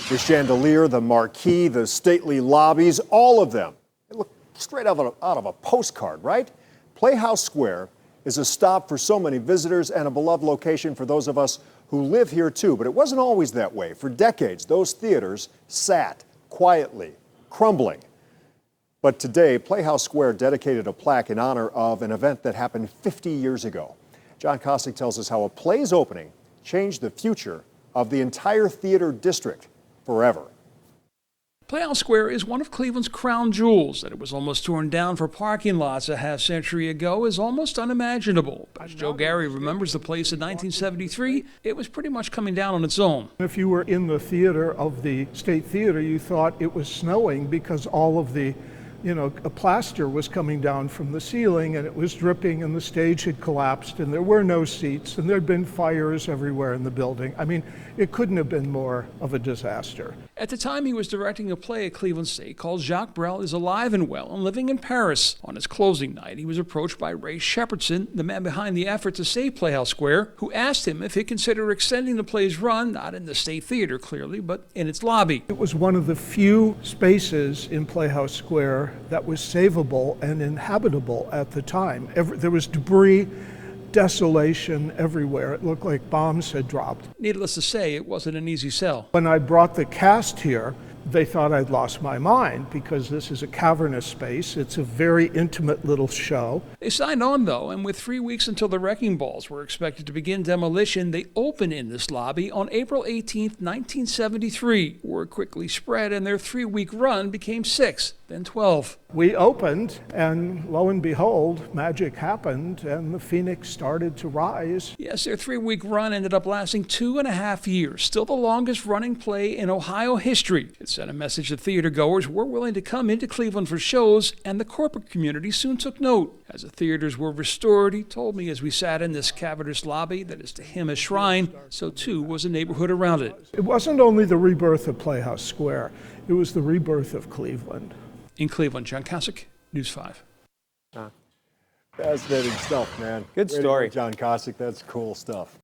The chandelier, the marquee, the stately lobbies, all of them. They look straight out of a postcard, right? Playhouse Square is a stop for so many visitors and a beloved location for those of us who live here too. But it wasn't always that way. For decades, those theaters sat quietly, crumbling. But today, Playhouse Square dedicated a plaque in honor of an event that happened 50 years ago. John Kosick tells us how a play's opening changed the future of the entire theater district forever. Playhouse Square is one of Cleveland's crown jewels. That it was almost torn down for parking lots a half-century ago is almost unimaginable. But as Joe Gary remembers the place in 1973, it was pretty much coming down on its own. If you were in the theater of the State Theater, you thought it was snowing because all of the a plaster was coming down from the ceiling and it was dripping and the stage had collapsed and there were no seats and there'd been fires everywhere in the building. I mean, it couldn't have been more of a disaster. At the time, he was directing a play at Cleveland State called Jacques Brel is Alive and Well and living in Paris. On his closing night, he was approached by Ray Shepherdson, the man behind the effort to save Playhouse Square, who asked him if he'd consider extending the play's run, not in the State Theater clearly, but in its lobby. It was one of the few spaces in Playhouse Square that was savable and inhabitable at the time. There was debris, desolation everywhere. It looked like bombs had dropped. Needless to say, it wasn't an easy sell. When I brought the cast here, they thought I'd lost my mind because this is a cavernous space. It's a very intimate little show. They signed on, though, and with 3 weeks until the wrecking balls were expected to begin demolition, they opened in this lobby on April 18, 1973. Word quickly spread, and their 3-week run became 6, then 12. We opened, and lo and behold, magic happened, and the phoenix started to rise. Yes, their 3-week run ended up lasting 2.5 years, still the longest running play in Ohio history. It sent a message that theatergoers were willing to come into Cleveland for shows, and the corporate community soon took note. As the theaters were restored, he told me as we sat in this cavernous lobby that is to him a shrine, so too was the neighborhood around it. It wasn't only the rebirth of Playhouse Square, it was the rebirth of Cleveland. In Cleveland, John Kosick, News 5. Fascinating stuff, man. Good story. John Kosick, that's cool stuff.